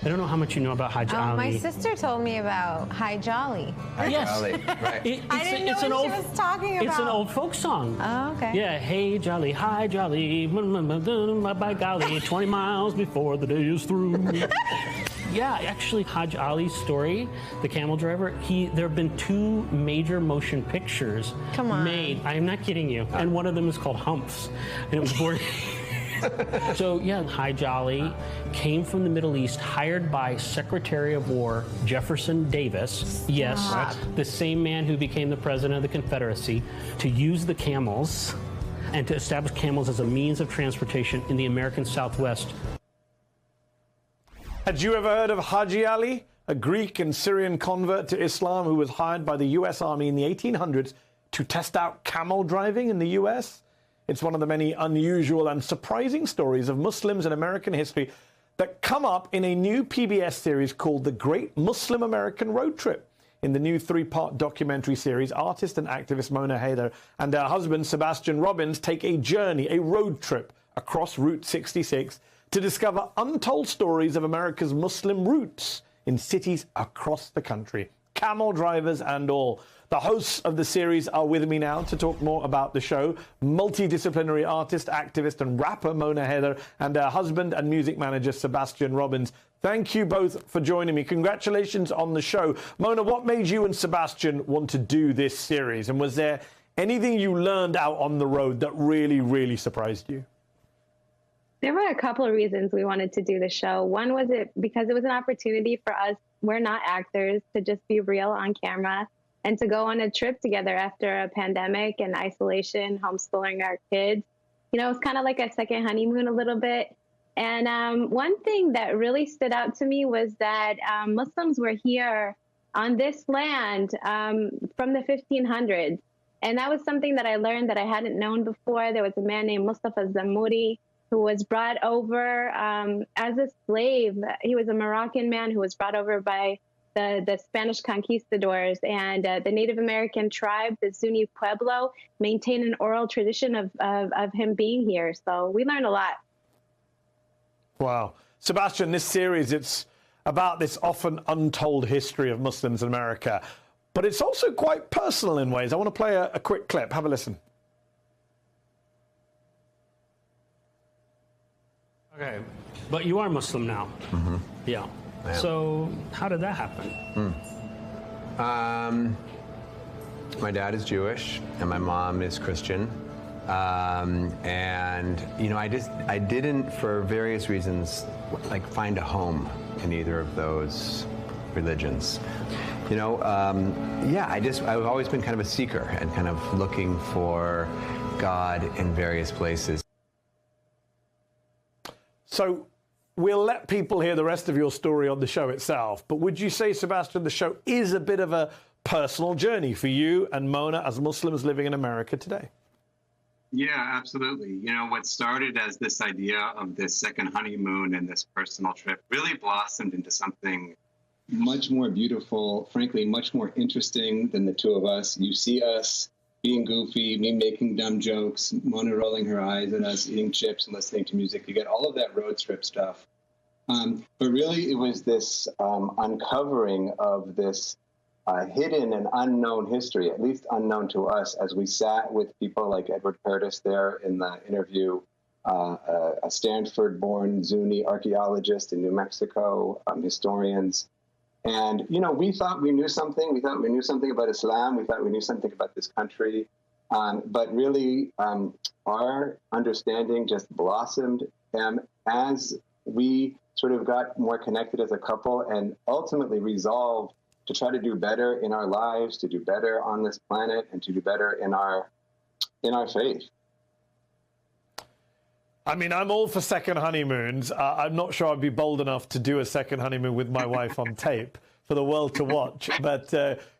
I don't know how much you know about Hajj Ali. My sister told me about Hi Jolly. Yes. Jolly, right. I didn't know what she was talking about. It's an old folk song. Oh, okay. Yeah, hey Jolly, hi Jolly, by golly, 20 miles before the day is through. Yeah, actually, Hajj Ali's story, the camel driver, there have been 2 major motion pictures made. I'm not kidding you. And one of them is called Humps. And it was born... So, yeah, Hajj Ali came from the Middle East, hired by Secretary of War Jefferson Davis. Yes, the same man who became the president of the Confederacy, to use the camels and to establish camels as a means of transportation in the American Southwest. Had you ever heard of Haji Ali, a Greek and Syrian convert to Islam who was hired by the U.S. Army in the 1800s to test out camel driving in the U.S.? It's one of the many unusual and surprising stories of Muslims in American history that come up in a new PBS series called The Great Muslim American Road Trip. In the new 3-part documentary series, artist and activist Mona Haider and her husband Sebastian Robbins take a journey, a road trip across Route 66 to discover untold stories of America's Muslim roots in cities across the country, camel drivers and all. The hosts of the series are with me now to talk more about the show. Multidisciplinary artist, activist and rapper Mona Haider and her husband and music manager Sebastian Robbins. Thank you both for joining me. Congratulations on the show. Mona, what made you and Sebastian want to do this series? And was there anything you learned out on the road that really, really surprised you? There were a couple of reasons we wanted to do the show. One was because it was an opportunity for us, we're not actors, to just be real on camera and to go on a trip together after a pandemic and isolation, homeschooling our kids. You know, it's kind of like a second honeymoon a little bit. And one thing that really stood out to me was that Muslims were here on this land from the 1500s. And that was something that I learned that I hadn't known before. There was a man named Mustafa Zammuri who was brought over as a slave. He was a Moroccan man who was brought over by the Spanish conquistadors, and the Native American tribe, the Zuni Pueblo, maintained an oral tradition of him being here. So we learned a lot. Wow. Sebastian, this series, it's about this often untold history of Muslims in America, but it's also quite personal in ways. I want to play a quick clip. Have a listen. Okay, but you are Muslim now. Mm-hmm. Yeah. So how did that happen? My dad is Jewish and my mom is Christian. And, you know, I didn't, for various reasons, like find a home in either of those religions. You know, yeah, I've always been kind of a seeker and kind of looking for God in various places. So we'll let people hear the rest of your story on the show itself, but would you say, Sebastian, the show is a bit of a personal journey for you and Mona as Muslims living in America today? Yeah, absolutely. You know, what started as this idea of this second honeymoon and this personal trip really blossomed into something much more beautiful, frankly, much more interesting than the two of us. You see us being goofy, me making dumb jokes, Mona rolling her eyes at us, eating chips and listening to music. You get all of that road trip stuff. But really, it was this uncovering of this hidden and unknown history, at least unknown to us, as we sat with people like Edward Curtis there in the interview, a Stanford-born Zuni archaeologist in New Mexico, historians. And, you know, we thought we knew something. We thought we knew something about Islam. We thought we knew something about this country. But really, our understanding just blossomed as we sort of got more connected as a couple and ultimately resolved to try to do better in our lives, to do better on this planet, and to do better in our faith. I mean, I'm all for second honeymoons. I'm not sure I'd be bold enough to do a second honeymoon with my wife on tape for the world to watch, but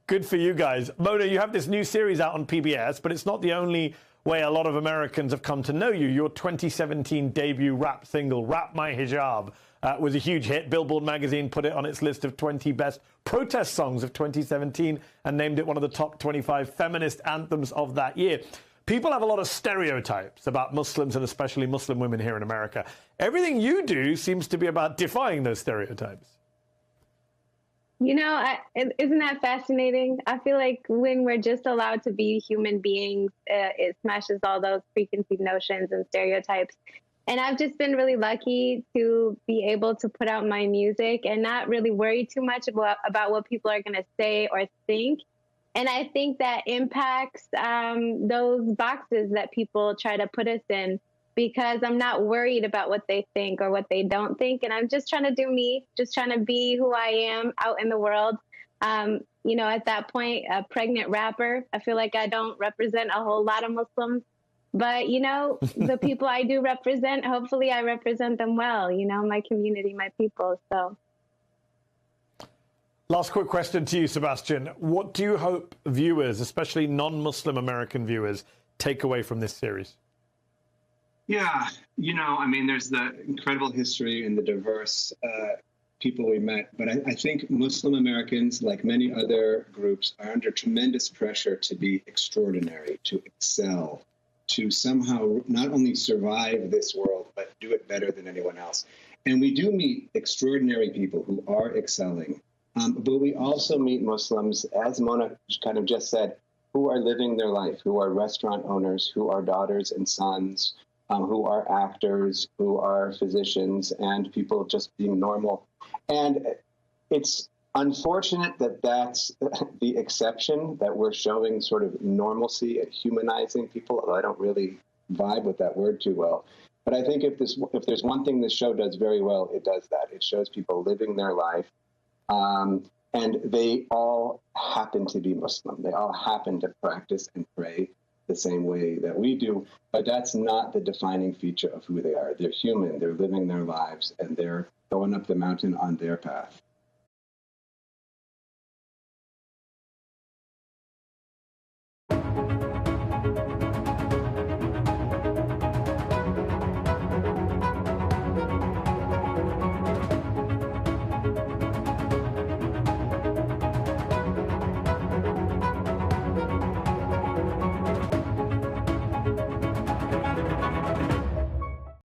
good for you guys. Mona, you have this new series out on PBS, but it's not the only way a lot of Americans have come to know you. Your 2017 debut rap single, Rap My Hijab, was a huge hit. Billboard magazine put it on its list of 20 best protest songs of 2017 and named it one of the top 25 feminist anthems of that year. people have a lot of stereotypes about Muslims and especially Muslim women here in America. Everything you do seems to be about defying those stereotypes. You know, isn't that fascinating? I feel like when we're just allowed to be human beings, it smashes all those preconceived notions and stereotypes. And I've just been really lucky to be able to put out my music and not really worry too much about what people are going to say or think. And I think that impacts those boxes that people try to put us in, because I'm not worried about what they think or what they don't think. And I'm just trying to do me, just trying to be who I am out in the world. You know, at that point, a pregnant rapper, I feel like I don't represent a whole lot of Muslims. But, you know, the people I do represent, hopefully I represent them well, you know, my community, my people. So. Last quick question to you, Sebastian. What do you hope viewers, especially non-Muslim American viewers, take away from this series? Yeah, you know, I mean, there's the incredible history and the diverse people we met. But I think Muslim Americans, like many other groups, are under tremendous pressure to be extraordinary, to excel, to somehow not only survive this world, but do it better than anyone else. And we do meet extraordinary people who are excelling. But we also meet Muslims, as Mona kind of just said, who are living their life, who are restaurant owners, who are daughters and sons, who are actors, who are physicians, and people just being normal. And it's unfortunate that that's the exception, that we're showing sort of normalcy and humanizing people, although I don't really vibe with that word too well. But I think if there's one thing this show does very well, it does that. It shows people living their life. And they all happen to be Muslim. They all happen to practice and pray the same way that we do. But that's not the defining feature of who they are. They're human. They're living their lives, and they're going up the mountain on their path.